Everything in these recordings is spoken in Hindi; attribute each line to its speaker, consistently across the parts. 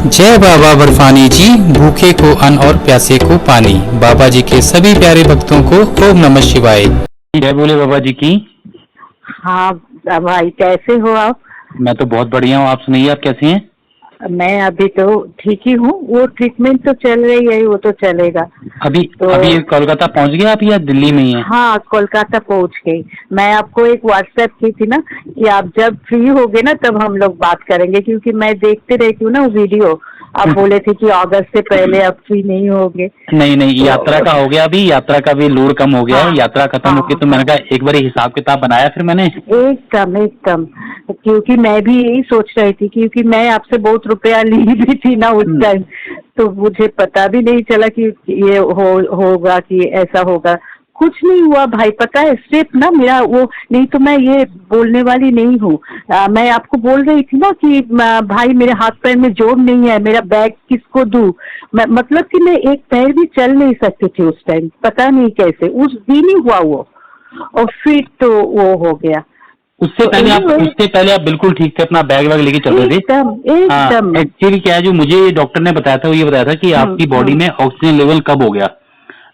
Speaker 1: जय बाबा बर्फानी जी, भूखे को अन्न और प्यासे को पानी। बाबा जी के सभी प्यारे भक्तों को ओम नमः शिवाय। जय बोले बाबा जी की।
Speaker 2: हाँ भाई, कैसे हो आप?
Speaker 1: मैं तो बहुत बढ़िया हूँ, आप सुनाइए, आप कैसे हैं?
Speaker 2: मैं अभी तो ठीक ही हूँ। वो ट्रीटमेंट तो चल रही है, वो तो चलेगा।
Speaker 1: अभी
Speaker 2: तो
Speaker 1: अभी कोलकाता पहुंच गए आप या दिल्ली में ही हैं?
Speaker 2: हाँ, कोलकाता पहुँच गई। मैं आपको एक व्हाट्सएप की थी ना कि आप जब फ्री होगे ना तब हम लोग बात करेंगे, क्योंकि मैं देखते रहती हूँ ना वो वीडियो। आप बोले थे कि अगस्त से पहले आप फ्री नहीं होगे।
Speaker 1: नहीं नहीं, यात्रा
Speaker 2: तो
Speaker 1: का हो गया, अभी यात्रा का भी लोड कम हो गया
Speaker 2: हाँ
Speaker 1: है, यात्रा खत्म हो गई
Speaker 2: हाँ
Speaker 1: तो मैंने
Speaker 2: हाँ,
Speaker 1: कहा एक बार हिसाब किताब बनाया फिर मैंने।
Speaker 2: एकदम एकदम। क्योंकि मैं भी यही सोच रही थी, क्योंकि मैं आपसे बहुत रुपया ली भी थी ना उस टाइम। तो मुझे पता भी नहीं चला कि ये होगा कि ऐसा होगा। कुछ नहीं हुआ भाई, पता है सिर्फ ना मेरा वो, नहीं तो मैं ये बोलने वाली नहीं हूँ। मैं आपको बोल रही थी ना कि भाई मेरे हाथ पैर में जोर नहीं है, मेरा बैग किसको दूं। मतलब कि मैं एक पैर भी चल नहीं सकती थी उस टाइम, पता नहीं कैसे उस दिन ही हुआ वो। और फिर तो वो हो गया। तो एनीवे,
Speaker 1: उससे पहले आप बिल्कुल ठीक थे, अपना बैग वैग लेके चल रहे थे।
Speaker 2: एकदम
Speaker 1: हाँ,
Speaker 2: एकदम।
Speaker 1: एक्चुअली क्या है, जो मुझे डॉक्टर ने बताया था वो ये बताया था कि आपकी बॉडी में ऑक्सीजन लेवल कब हो गया।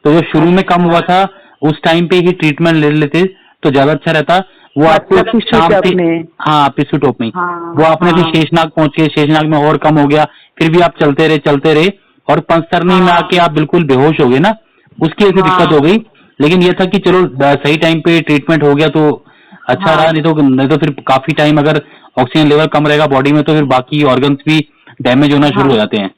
Speaker 1: तो जो शुरू में कम हुआ
Speaker 2: अच्छा,
Speaker 1: था उस टाइम पे ही ट्रीटमेंट ले लेते तो ज्यादा अच्छा रहता। वो आपको
Speaker 2: मतलब पिछली
Speaker 1: शाम
Speaker 2: टब
Speaker 1: पे,
Speaker 2: में।
Speaker 1: हाँ पिसू टॉप में, वो
Speaker 2: हाँ
Speaker 1: आपने फिर
Speaker 2: हाँ
Speaker 1: शेषनाग पहुंचे, शेषनाग में और कम हो गया। फिर भी आप चलते रहे और पंचतरनी में
Speaker 2: हाँ
Speaker 1: आके आप बिल्कुल बेहोश हो गए ना, उसकी वजह से दिक्कत हो
Speaker 2: हाँ
Speaker 1: गई। लेकिन ये था कि चलो सही टाइम पे ट्रीटमेंट हो गया तो अच्छा रहा,
Speaker 2: हाँ
Speaker 1: नहीं तो फिर काफी टाइम अगर ऑक्सीजन लेवल कम रहेगा बॉडी में तो फिर बाकी ऑर्गन्स भी डैमेज होना शुरू हो
Speaker 2: हाँ
Speaker 1: जाते हैं।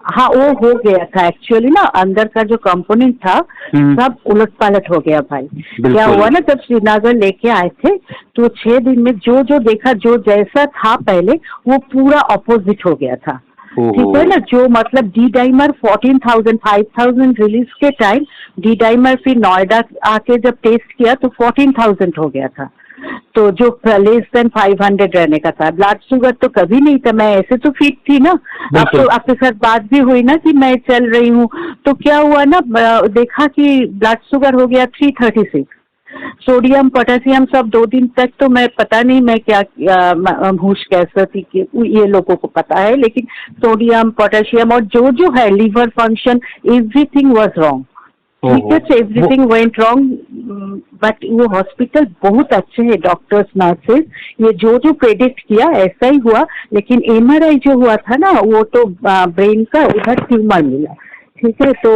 Speaker 2: हाँ, वो हो गया था एक्चुअली ना, अंदर का जो कंपोनेंट था
Speaker 1: हम्म।
Speaker 2: सब उलट पालट हो गया भाई। क्या
Speaker 1: बिल्कुल।
Speaker 2: हुआ ना, जब श्रीनगर लेके आए थे तो 6 दिन में जो जो देखा, जो जैसा था पहले वो पूरा अपोजिट हो गया था।
Speaker 1: ओहो।
Speaker 2: ठीक है ना, जो मतलब डी डाइमर 14,000 5,000 रिलीज के टाइम, डी डाइमर फिर नोएडा आके जब टेस्ट किया तो 14,000 हो गया था। तो जो लेस देन 500 रहने का था। ब्लड शुगर तो कभी नहीं था, मैं ऐसे तो फिट थी ना। अब
Speaker 1: बिल्कुल।
Speaker 2: तो आपके साथ बात भी हुई ना कि मैं चल रही हूँ। तो क्या हुआ ना, देखा कि ब्लड शुगर हो गया 336। सोडियम पोटेशियम सब 2 दिन तक तो मैं पता नहीं मैं क्या होश कैसे थी कि ये लोगों को पता है, लेकिन सोडियम पोटेशियम और जो जो है liver function, everything was wrong. ठीक
Speaker 1: ओहो।
Speaker 2: है,
Speaker 1: वो
Speaker 2: एवरीथिंग वेंट रॉन्ग। बट वो हॉस्पिटल बहुत अच्छे हैं, डॉक्टर्स नर्सेस। ये जो जो प्रेडिक्ट किया ऐसा ही हुआ। लेकिन एमआरआई जो हुआ था ना, वो तो ब्रेन का उधर ट्यूमर मिला। ठीक है, तो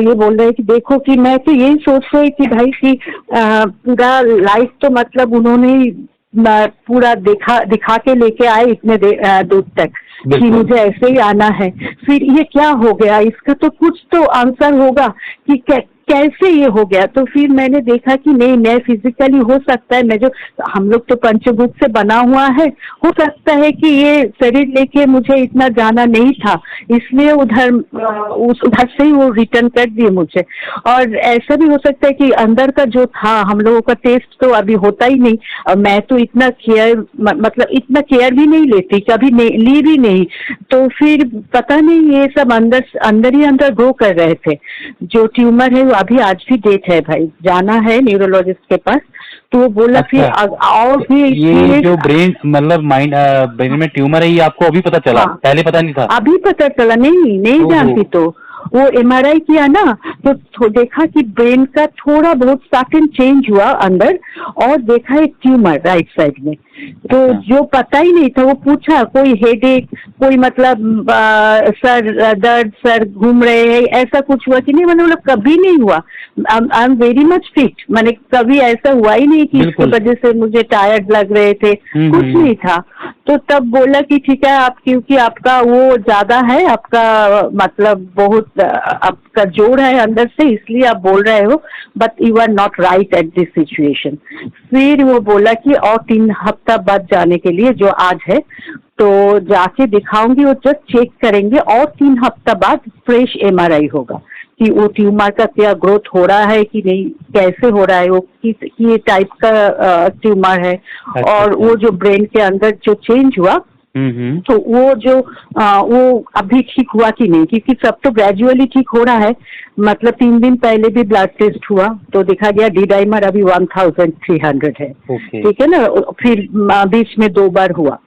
Speaker 2: ये बोल रहे कि देखो कि मैं तो यही सोच रही थी भाई कि पूरा लाइफ तो मतलब उन्होंने ही पूरा दिखा के लेके आए इतने दूर तक कि
Speaker 1: बिल्कुल।
Speaker 2: मुझे ऐसे ही आना है। फिर ये क्या हो गया, इसका तो कुछ तो आंसर होगा कि कैसे ये हो गया। तो फिर मैंने देखा कि नहीं, मैं फिजिकली हो सकता है, मैं जो, हम लोग तो पंचभूत से बना हुआ है, हो सकता है कि ये शरीर लेके मुझे इतना जाना नहीं था, इसलिए उधर से ही वो रिटर्न कर दिए मुझे। और ऐसा भी हो सकता है कि अंदर का जो था, हम लोगों का टेस्ट तो अभी होता ही नहीं। और मैं तो इतना केयर, मतलब इतना केयर भी नहीं लेती, कभी नहीं ली भी नहीं। तो फिर पता नहीं, ये सब अंदर अंदर ही अंदर ग्रो कर रहे थे। जो ट्यूमर है वो अभी आज भी डेट है भाई, जाना है न्यूरोलॉजिस्ट के पास। तो वो बोला फिर
Speaker 1: अच्छा,
Speaker 2: और भी
Speaker 1: ये
Speaker 2: फिर
Speaker 1: जो ब्रेन मतलब माइंड ब्रेन में ट्यूमर है ये आपको अभी पता चला,
Speaker 2: हाँ,
Speaker 1: पहले पता नहीं था?
Speaker 2: अभी पता चला, नहीं नहीं
Speaker 1: ओहो।
Speaker 2: जानती। तो वो एमआरआई किया ना, तो देखा कि ब्रेन का थोड़ा बहुत सडन चेंज हुआ अंदर। और देखा एक ट्यूमर राइट साइड में। तो
Speaker 1: अच्छा।
Speaker 2: जो पता ही नहीं था, वो पूछा कोई हेडेक, कोई मतलब सर दर्द, सर घूम रहे हैं, ऐसा कुछ हुआ कि नहीं। मैंने बोला कभी नहीं हुआ, I am very much fit, मैंने कभी ऐसा हुआ ही नहीं कि इसकी
Speaker 1: बिल्कुल।
Speaker 2: वजह से मुझे टायर्ड लग रहे थे, कुछ नहीं था। तो तब बोला कि ठीक है, आप क्योंकि आपका वो ज्यादा है, आपका मतलब बहुत आपका जोड़ है अंदर से, इसलिए आप बोल रहे हो, but you are not right at this situation. फिर वो बोला कि और 3 हफ्ता बाद जाने के लिए, जो आज है, तो जाके दिखाऊंगी, वो जस्ट चेक करेंगे और 3 हफ्ता बाद फ्रेश एमआरआई होगा कि वो ट्यूमर का क्या ग्रोथ हो रहा है कि नहीं, कैसे हो रहा है, वो किस टाइप का ट्यूमर है।
Speaker 1: अच्छा
Speaker 2: और
Speaker 1: अच्छा।
Speaker 2: वो जो ब्रेन के अंदर जो चेंज हुआ,
Speaker 1: हम्म।
Speaker 2: तो वो जो वो अभी ठीक हुआ कि नहीं, क्योंकि सब तो ग्रेजुअली ठीक हो रहा है। मतलब 3 दिन पहले भी ब्लड टेस्ट हुआ तो देखा गया डी डाइमर अभी 1,300 है।
Speaker 1: ओके।
Speaker 2: ठीक है ना, फिर बीच में 2 बार हुआ।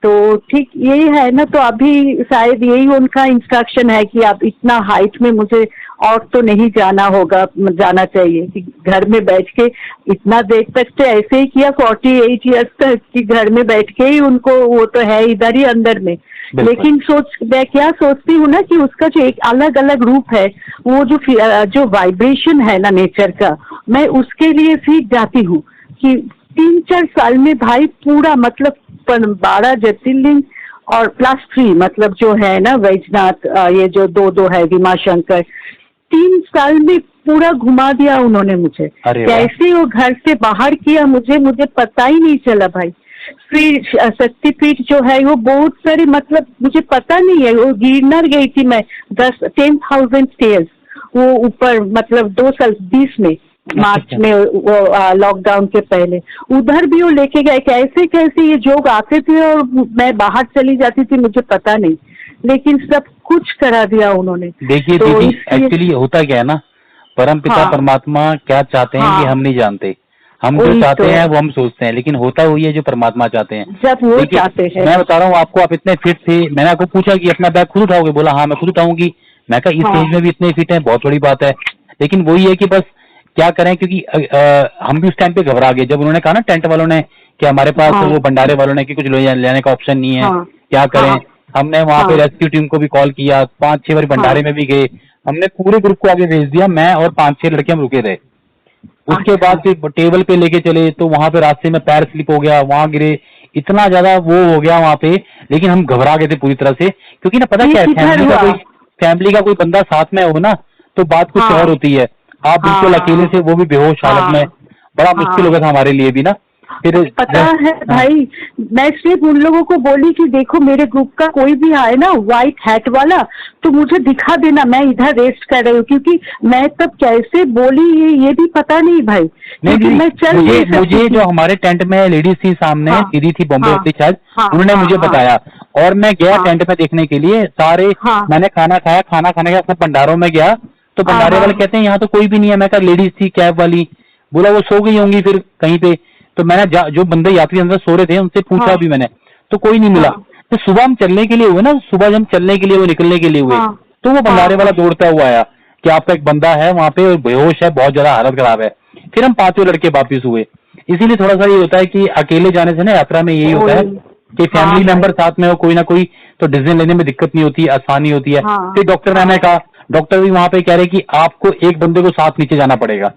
Speaker 2: तो ठीक यही है ना, तो अभी शायद यही उनका इंस्ट्रक्शन है कि आप इतना हाइट में मुझे और तो नहीं जाना चाहिए, कि घर में बैठ के इतना देर तक तो ऐसे ही किया 48 ईयर्स तक, कि घर में बैठ के ही उनको, वो तो है इधर ही अंदर में। लेकिन मैं क्या सोचती हूँ ना कि उसका जो एक अलग अलग रूप है, वो जो वाइब्रेशन है ना नेचर का, मैं उसके लिए सीख जाती हूँ कि 3-4 साल में भाई पूरा मतलब 12 ज्योतिर्लिंग और +3 मतलब जो है ना वैजनाथ, ये जो दो है विमा शंकर, 3 साल में पूरा घुमा दिया उन्होंने मुझे। कैसे वो घर से बाहर किया मुझे पता ही नहीं चला भाई। फिर शक्तिपीठ जो है वो बहुत सारे, मतलब मुझे पता नहीं है, वो गिरनार गई थी मैं 10,000 स्टेयर्स, वो ऊपर मतलब 2020 में मार्च में, वो लॉकडाउन के पहले उधर भी वो लेके गए। कैसे कैसे ये जोग आते थे और मैं बाहर चली जाती थी, मुझे पता नहीं, लेकिन सब कुछ करा दिया उन्होंने।
Speaker 3: देखिए
Speaker 2: तो
Speaker 3: एक्चुअली होता क्या है ना, परम पिता परमात्मा क्या चाहते हैं ये हम नहीं जानते। हम जो चाहते हैं वो हम सोचते हैं, लेकिन होता वही है जो परमात्मा चाहते हैं।
Speaker 2: जब वो चाहते हैं,
Speaker 3: मैं बता रहा हूँ आपको, आप इतने फिट थे, मैंने आपको पूछा कि अपना बैग खुद उठाओगे, बोला हाँ मैं खुद उठाऊंगी। मैं कहा इस एज में भी इतने फिट है, बहुत बड़ी बात है। लेकिन वही है कि बस क्या करें, क्योंकि हम भी उस टाइम पे घबरा गए जब उन्होंने कहा ना टेंट वालों ने कि हमारे पास वो भंडारे वालों ने कि कुछ लेने का ऑप्शन नहीं है, क्या करें। हमने वहां पे रेस्क्यू टीम को भी कॉल किया, 5-6 बार भंडारे में भी गए, हमने पूरे ग्रुप को आगे भेज दिया, मैं और 5-6 लड़के हम रुके रहे। उसके बाद फिर टेबल पे लेके चले तो वहां पे रास्ते में पैर स्लिप हो गया, वहां गिरे, इतना ज्यादा वो हो गया वहां पे। लेकिन हम घबरा गए थे पूरी तरह से, क्योंकि ना पता क्या है, फैमिली का कोई बंदा साथ में हो ना तो बात कुछ और होती है। आप बिल्कुल अकेले से, वो भी बेहोश हालत में, बड़ा मुश्किल हो गया था हमारे लिए भी ना। फिर
Speaker 2: पता है भाई, मैं सिर्फ उन लोगों को बोली कि देखो मेरे ग्रुप का कोई भी आए ना व्हाइट हैट वाला, तो मुझे दिखा देना, मैं इधर रेस्ट कर रही हूँ, क्योंकि मैं तब कैसे बोली ये भी पता नहीं भाई।
Speaker 3: नहीं, मैं चल मुझे जो हमारे टेंट में लेडीज थी सामने, दीदी थी बॉम्बे होती शायद, उन्होंने मुझे बताया, और मैं गया टेंट में देखने के लिए सारे। मैंने खाना खाया, खाना खाने के बाद भंडारों में गया तो भंडारे वाले कहते हैं यहाँ तो कोई भी नहीं है। मैं कहा लेडीज थी कैब वाली, बोला वो सो गई होंगी फिर कहीं पे। तो मैंने जो बंदे यात्री अंदर सो रहे थे उनसे पूछा भी मैंने, तो कोई नहीं मिला। तो सुबह हम चलने के लिए हुए ना, सुबह जब चलने के लिए वो निकलने के लिए हुए, तो वो भंडारे वाला दौड़ता हुआ आया कि आपका एक बंदा है वहां पे बेहोश है, बहुत ज्यादा हालत खराब है। फिर हम 5 लड़के वापिस हुए। इसीलिए थोड़ा सा ये होता है कि अकेले जाने से ना यात्रा में यही होता है कि फैमिली मेंबर साथ में हो कोई ना कोई, तो डिसीजन लेने में दिक्कत नहीं होती, आसानी होती है। फिर डॉक्टर मैंने कहा, डॉक्टर भी वहां पे कह रहे कि आपको एक बंदे को साथ नीचे जाना पड़ेगा।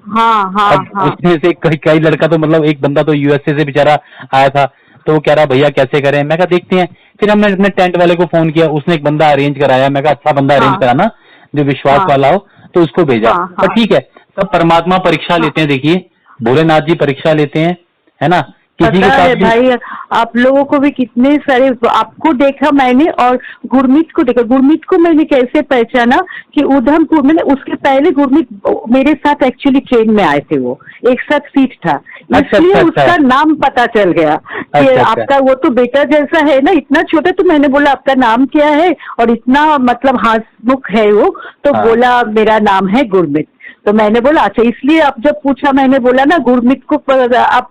Speaker 3: उसमें से कई लड़का तो मतलब एक बंदा तो यूएसए से बेचारा आया था, तो वो कह रहा भैया कैसे करें। मैं कहा देखते हैं। फिर हमने अपने टेंट वाले को फोन किया, उसने एक बंदा अरेंज कराया। मैं कहा अच्छा बंदा अरेंज कराना जो विश्वास वाला हो, तो उसको भेजा। पर ठीक है, सब परमात्मा परीक्षा लेते हैं। देखिए भोलेनाथ जी परीक्षा लेते हैं, है ना। किसी के साथ
Speaker 2: भाई आप लोगों को भी कितने सारे, आपको देखा मैंने और गुरमीत को देखा। गुरमीत को मैंने कैसे पहचाना कि उधमपुर में, उसके पहले गुरमीत मेरे साथ एक्चुअली ट्रेन में आए थे, वो एक साथ सीट था, इसलिए उसका नाम पता चल गया कि आपका वो तो बेटा जैसा है ना, इतना छोटा। तो मैंने बोला आपका नाम क्या है, और इतना मतलब हंसमुख है वो, तो बोला मेरा नाम है गुरमीत। तो मैंने बोला अच्छा, इसलिए आप जब पूछा मैंने बोला ना गुरमीत को आप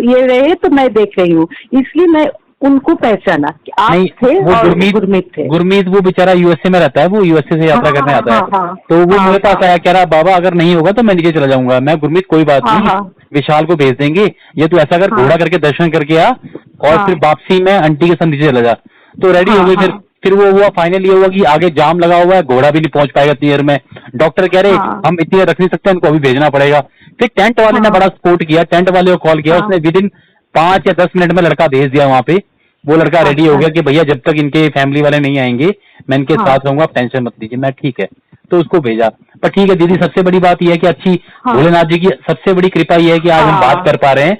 Speaker 2: ये रहे, तो मैं देख रही हूँ, इसलिए मैं उनको पहचाना कि आप थे और गुरमीत थे।
Speaker 3: गुरमीत वो बेचारा यूएसए में रहता है, वो यूएसए से यात्रा करने आता है। तो वो मेरे पास आया, कह रहा बाबा अगर नहीं होगा तो मैं नीचे चला जाऊंगा। मैं गुरमीत कोई बात नहीं, विशाल को भेज देंगे, ये तो ऐसा कर घोड़ा करके दर्शन करके आ, और फिर वापसी में आंटी के साथ नीचे चला जा। तो रेडी हो गई। फिर वो हुआ, फाइनल ये हुआ कि आगे जाम लगा हुआ है, घोड़ा भी नहीं पहुंच पाएगा इतनी देर में। डॉक्टर कह रहे हम इतनी देर रख नहीं सकते, उनको अभी भेजना पड़ेगा। फिर टेंट वाले ने बड़ा सपोर्ट किया, टेंट वाले को कॉल किया, उसने विदिन 5 या 10 मिनट में लड़का भेज दिया वहां पे। वो लड़का रेडी हो गया कि भैया जब तक इनके फैमिली वाले नहीं आएंगे मैं इनके साथ रहूंगा, आप टेंशन मत लीजिए। मैं ठीक है, तो उसको भेजा। पर ठीक है दीदी, सबसे बड़ी बात यह है कि अच्छी भोलेनाथ जी की सबसे बड़ी कृपा यह है कि आज हम बात कर पा रहे हैं।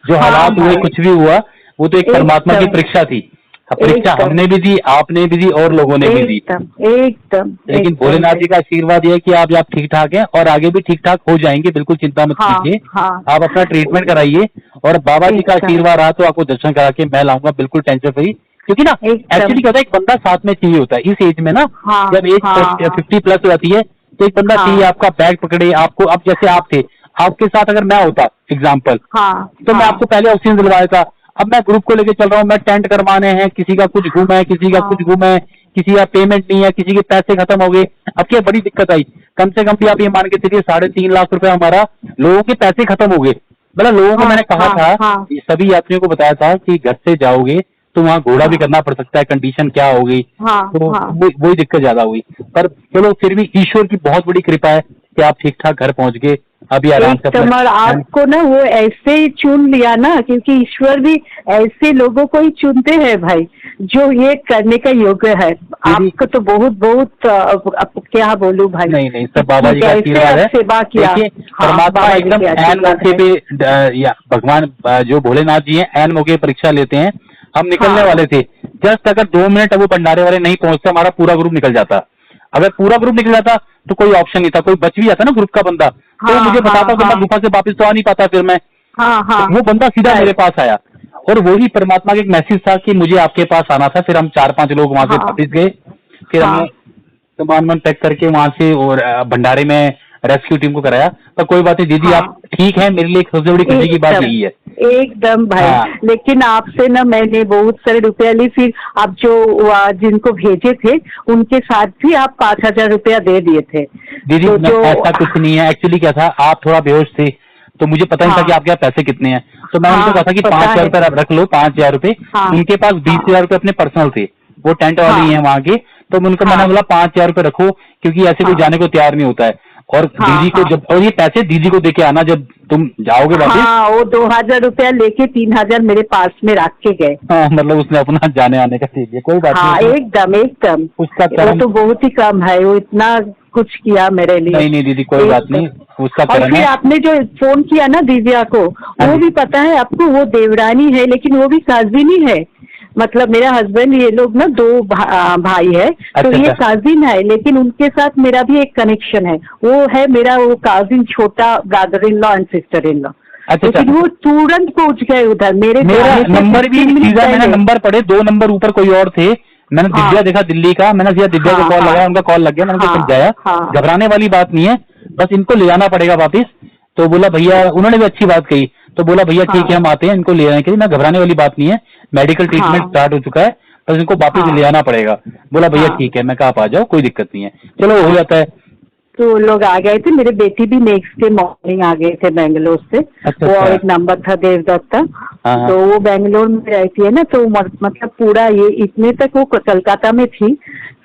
Speaker 3: जो हालात हुए, कुछ भी हुआ, वो तो एक परमात्मा की परीक्षा थी। परीक्षा हमने भी दी, आपने भी दी, और लोगों ने भी दी
Speaker 2: एकदम।
Speaker 3: लेकिन भोलेनाथ जी का आशीर्वाद यह है कि आप ठीक ठाक हैं और आगे भी ठीक ठाक हो जाएंगे, बिल्कुल चिंता मत कीजिए। आप अपना ट्रीटमेंट कराइए, और बाबा जी का आशीर्वाद रहा तो आपको दर्शन करा के मैं लाऊंगा, बिल्कुल टेंशन फ्री। क्योंकि ना एक्चुअली क्या होता है, एक बंदा साथ में चाहिए होता है इस एज में ना। जब एज 50+ हो जाती है तो एक बंदा चाहिए, आपका बैग पकड़े आपको। अब जैसे आप थे, आपके साथ अगर मैं होता एग्जाम्पल, तो मैं आपको पहले ऑक्सीजन दिलवा देता, अब मैं ग्रुप को लेके चल रहा हूँ, मैं टेंट करवाने हैं, किसी का कुछ गुम है, किसी का कुछ गुम है, किसी का पेमेंट नहीं है, किसी के पैसे खत्म हो गए। अब क्या बड़ी दिक्कत आई, कम से कम भी आप ये मान के चलिए 3.5 लाख रुपए हमारा लोगों के पैसे खत्म हो गए। मतलब लोगों को मैंने कहा था, सभी यात्रियों को बताया था कि घर से जाओगे तो वहाँ घोड़ा भी करना पड़ सकता है, कंडीशन क्या हो गई, तो वही दिक्कत ज्यादा हुई। पर चलो फिर भी ईश्वर की बहुत बड़ी कृपा है कि आप ठीक ठाक घर पहुंच गए, अभी आराम से।
Speaker 2: और आपको ना वो ऐसे ही चुन लिया ना, क्योंकि ईश्वर भी ऐसे लोगों को ही चुनते हैं भाई, जो ये करने का योग्य है। आपको तो बहुत बहुत अब क्या बोलूं भाई।
Speaker 3: नहीं, सब बाबा जी का आशीर्वाद है।
Speaker 2: सेवा किया,
Speaker 3: परमात्मा एकदम ऐन मौके पे, या भगवान जो भोलेनाथ जी हैं ऐन मौके परीक्षा लेते हैं। हम निकलने वाले थे, जस्ट अगर 2 मिनट अब वो भंडारे वाले नहीं पहुंचते, हमारा पूरा ग्रुप निकल जाता। अगर पूरा ग्रुप निकल जाता तो कोई ऑप्शन नहीं था, कोई बच भी जाता ना ग्रुप का बंदा, तो मुझे बताता तो मैं गुफा से वापस तो आ नहीं पाता फिर मैं। वो बंदा सीधा मेरे पास आया, और वही परमात्मा का एक मैसेज था कि मुझे आपके पास आना था। फिर हम 4-5 लोग वहां से वापस गए, फिर हमने सामान पैक करके वहां से और भंडारे में रेस्क्यू टीम को कराया। पर कोई बात नहीं दीदी, आप ठीक है, मेरे लिए सबसे बड़ी खुशी की बात यही है।
Speaker 2: एकदम भाई। लेकिन आपसे ना मैंने बहुत सारे रुपया ली, फिर आप जो जिनको भेजे थे उनके साथ भी आप 5,000 रुपया दे दिए थे।
Speaker 3: दीदी तो जो ऐसा कुछ नहीं है, एक्चुअली क्या था, आप थोड़ा बेहोश थे तो मुझे पता नहीं था कि आपके पैसे कितने हैं, तो मैं उनको कहा था कि 5,000 रुपये आप रख लो, 5,000 रुपये। उनके पास 20,000 रुपये अपने पर्सनल थे, वो टेंट वाले ही है वहाँ के, तो उनको मैंने बोला 5,000 रुपये रखो, क्योंकि ऐसे कोई जाने को तैयार नहीं होता है। और दीदी को जब, और ये पैसे दीदी को देके आना जब तुम जाओगे वापस।
Speaker 2: वो 2,000 रुपया लेके 3,000 मेरे पास में रख के गए।
Speaker 3: मतलब उसने अपना जाने आने का दे दिया, कोई बात नहीं।
Speaker 2: एकदम
Speaker 3: उसका
Speaker 2: वो तो बहुत ही कम है, वो इतना कुछ किया मेरे लिए।
Speaker 3: नहीं दीदी कोई बात नहीं, उसका
Speaker 2: और फिर आपने जो फोन किया ना दिव्या को, वो भी पता है आपको, वो देवरानी है लेकिन वो भी काजिनी है। मतलब मेरा हस्बैंड, ये लोग ना 2 भाई है, तो ये काजिन है, लेकिन उनके साथ मेरा भी एक कनेक्शन है। वो है मेरा वो काजिन, छोटा brother in law and sister in law. लेकिन वो तुरंत पहुंच गए उधर। मेरा
Speaker 3: नंबर भी मैंने नंबर पढ़े, 2 नंबर ऊपर कोई और थे, मैंने दिव्या देखा दिल्ली का, मैंने सीधा दिव्या को कॉल लगाया, उनका कॉल लग गया, मैंने समझाया घबराने वाली बात नहीं है, बस इनको ले जाना पड़ेगा वापिस। तो बोला भैया, उन्होंने भी अच्छी बात कही, तो बोला भैया ठीक है हम आते हैं, इनको ले जाने के लिए, मैं घबराने वाली बात नहीं है, मेडिकल ट्रीटमेंट स्टार्ट हो चुका है, बस इनको वापस ले आना पड़ेगा। बोला भैया ठीक है, मैं कहा आप आ जाओ, कोई दिक्कत नहीं है, चलो हो जाता है।
Speaker 2: तो लोग आ गए थे, मेरे बेटी भी नेक्स्ट डे मॉर्निंग आ गए थे बेंगलोर से। वो और एक नंबर था देवदत्ता, तो वो बेंगलोर में रहती है ना, तो मतलब पूरा ये इतने तक वो कलकत्ता में थी,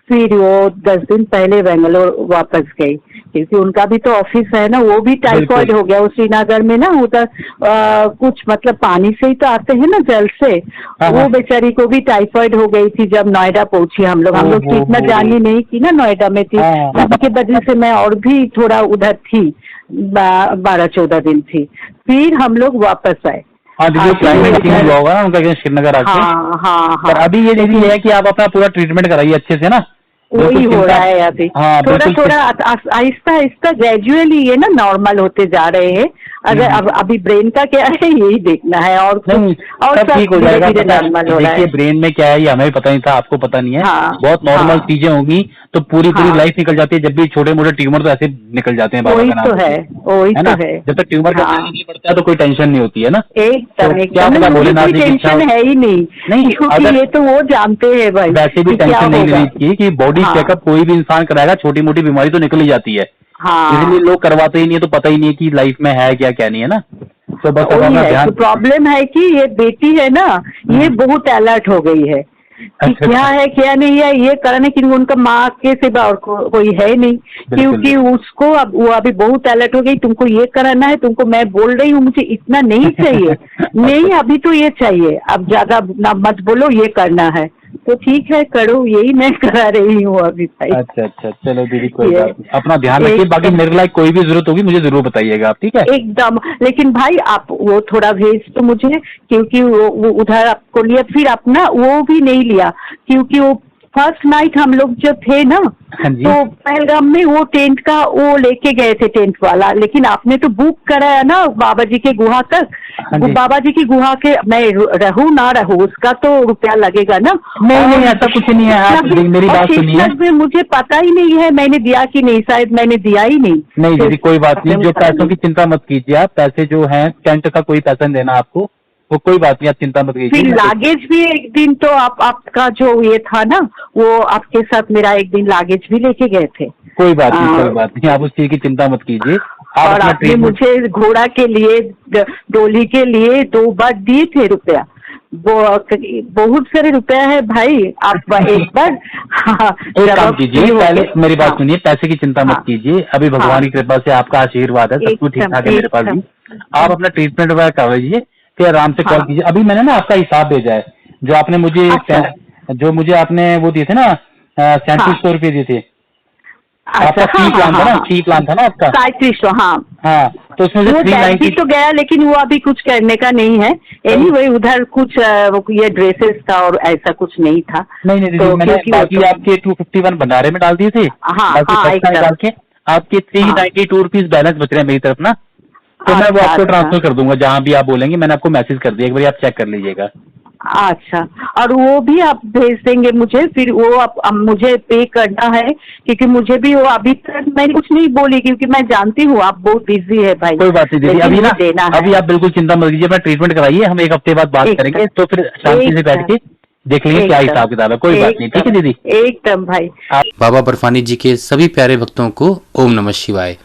Speaker 2: फिर वो 10 दिन पहले बेंगलोर वापस गई, क्योंकि उनका भी तो ऑफिस है ना। वो भी टाइफाइड हो गया, वो श्रीनगर में ना उधर कुछ मतलब पानी से ही तो आते हैं ना, जल से। वो बेचारी को भी टाइफाइड हो गई थी जब नोएडा पहुंची। हम लोग तो इतना जानी नहीं की ना, नोएडा में थी, उसके वजह से मैं और भी थोड़ा उधर थी, 12-14 दिन थी, फिर हम लोग वापस आए।
Speaker 3: क्लाइमेट चेंज हुआ होगा उनका श्रीनगर आके। पर अभी ये दीदी है कि आप अपना पूरा ट्रीटमेंट कराइए अच्छे से ना,
Speaker 2: वही हो रहा है अभी। थोड़ा आहिस्ता आहिस्ता ग्रेजुअली ये ना नॉर्मल होते जा रहे हैं। अगर अभी ब्रेन का क्या है यही देखना है, और
Speaker 3: सब ठीक हो जाएगा। देखिए ब्रेन में क्या है ये हमें पता नहीं था, आपको पता नहीं है। बहुत नॉर्मल चीजें होंगी तो पूरी लाइफ निकल जाती है। जब भी छोटे मोटे ट्यूमर तो ऐसे निकल जाते हैं,
Speaker 2: वही तो है।
Speaker 3: जब तक ट्यूमर का नहीं पड़ता है तो कोई टेंशन नहीं होती है ना।
Speaker 2: एकदम कोई टेंशन है ही नहीं, क्योंकि ये तो वो जानते हैं भाई।
Speaker 3: वैसे भी टेंशन नहीं लेनी चाहिए कि बॉडी चेकअप कोई भी इंसान कराएगा, छोटी मोटी बीमारी तो निकल ही जाती है। इसलिए लोग करवाते ही नहीं है, तो पता ही नहीं है कि लाइफ में है क्या नहीं है ना। तो बस ध्यान।
Speaker 2: प्रॉब्लम है कि ये बेटी है ना, ये बहुत अलर्ट हो गई है कि क्या है क्या नहीं है, ये करने की उनका माँ के सिवा और कोई है नहीं, क्योंकि उसको अब वो अभी बहुत अलर्ट हो गई। तुमको ये कराना है, तुमको मैं बोल रही हूँ, मुझे इतना नहीं चाहिए, नहीं अभी तो ये चाहिए, अब ज्यादा ना मत बोलो, ये करना है तो ठीक है करो, यही मैं करा रही हूँ अभी भाई।
Speaker 3: अच्छा चलो दीदी कोई बात नहीं, अपना ध्यान रखिए। बाकी मेरे लायक कोई भी जरूरत होगी मुझे जरूर बताइएगा आप, ठीक है?
Speaker 2: एकदम। लेकिन भाई आप वो थोड़ा भेज तो मुझे, क्योंकि वो उधर आपको लिया, फिर अपना वो भी नहीं लिया, क्योंकि वो फर्स्ट नाइट हम लोग जब थे ना, तो पहलगाम में वो टेंट का वो लेके गए थे टेंट वाला, लेकिन आपने तो बुक कराया ना बाबा जी के गुहा तक। बाबा जी की गुहा के मैं रहूं ना रहूं उसका तो रुपया लगेगा ना।
Speaker 3: नहीं ऐसा कुछ नहीं है, आप मेरी बात सुनिए।
Speaker 2: मुझे पता ही नहीं है मैंने दिया कि नहीं, शायद मैंने दिया ही नहीं।
Speaker 3: नहीं दीदी कोई बात नहीं, जो पैसों की चिंता मत कीजिए आप, पैसे जो हैं टेंट का कोई पैसा नहीं देना आपको, वो कोई बात नहीं, आप चिंता मत
Speaker 2: फिर
Speaker 3: कीजिए।
Speaker 2: लागेज भी एक दिन तो आपका जो ये था ना, वो आपके साथ मेरा एक दिन लागेज भी लेके गए थे।
Speaker 3: कोई बात नहीं, आप उस चीज की चिंता मत कीजिए। आप
Speaker 2: और
Speaker 3: अपना
Speaker 2: आपने
Speaker 3: ट्रीटमेंट,
Speaker 2: मुझे घोड़ा के लिए, डोली के लिए 2 बार दिए थे रुपया। वो बहुत सारे रुपया है भाई। आप एक बार
Speaker 3: एक काम कीजिए, पहले मेरी बात
Speaker 2: हाँ,
Speaker 3: सुनिए, पैसे की चिंता मत
Speaker 2: हाँ,
Speaker 3: कीजिए। अभी भगवान
Speaker 2: हाँ,
Speaker 3: की कृपा से आपका आशीर्वाद है, सब कुछ ठीक ठाक है मेरे पास भी। आप अपना ट्रीटमेंट वगैरह करवाइए, फिर आराम से कॉल
Speaker 2: हाँ।
Speaker 3: कीजिए। अभी मैंने ना आपका हिसाब भेजा है, जो आपने मुझे
Speaker 2: अच्छा,
Speaker 3: जो मुझे आपने वो दिए थे ना,
Speaker 2: हाँ,
Speaker 3: 3700 रुपये दिए थे।
Speaker 2: अच्छा,
Speaker 3: आपका
Speaker 2: हाँ,
Speaker 3: फ्री
Speaker 2: हाँ,
Speaker 3: प्लान था
Speaker 2: हाँ,
Speaker 3: ना,
Speaker 2: हाँ,
Speaker 3: फ्री प्लान था ना आपका।
Speaker 2: 3700, हाँ।
Speaker 3: हाँ, तो उसमें से
Speaker 2: वो बैग भी
Speaker 3: 390।
Speaker 2: तो गया, लेकिन वो अभी कुछ करने का नहीं है। एनीवे उधर कुछ ये ड्रेसेस था और ऐसा कुछ नहीं था।
Speaker 3: नहीं नहीं दीदी,
Speaker 2: तो
Speaker 3: मैंने
Speaker 2: क्योंकि वो
Speaker 3: बाकी
Speaker 2: तो,
Speaker 3: आपके 251 भंडारे में डाल दिए थे,
Speaker 2: हाँ,
Speaker 3: बाकी
Speaker 2: हाँ,
Speaker 3: बच्चा
Speaker 2: एकदम,
Speaker 3: निकाल के आपके
Speaker 2: हाँ।
Speaker 3: 392 रुपीज बैलेंस बच रहे हैं मेरी तरफ ना। तो मैं वो
Speaker 2: अच्छा,
Speaker 3: आपको
Speaker 2: अच्छा,
Speaker 3: ट्रांसफर कर दूंगा, जहां भी आप बोलेंगे। मैंने आपको मैसेज कर दिया, एक बार आप चेक कर लीजिएगा।
Speaker 2: अच्छा। और वो भी आप भेज देंगे मुझे, फिर वो आप मुझे पे करना है, क्योंकि मुझे भी वो अभी तक मैंने कुछ नहीं बोली, क्योंकि मैं जानती हूँ आप बहुत बिजी है भाई।
Speaker 3: कोई बात नहीं दीदी,
Speaker 2: लेकिन
Speaker 3: अभी
Speaker 2: वो
Speaker 3: ना,
Speaker 2: देना है।
Speaker 3: अभी आप बिल्कुल चिंता मत कीजिए, अपना ट्रीटमेंट कराइए। हम एक हफ्ते बाद बात करेंगे, तो फिर शांति से बैठ के देख लेंगे क्या हिसाब किताब है। कोई बात नहीं, ठीक है दीदी।
Speaker 2: एकदम भाई।
Speaker 1: बाबा बर्फानी जी के सभी प्यारे भक्तों को ओम नमः शिवाय।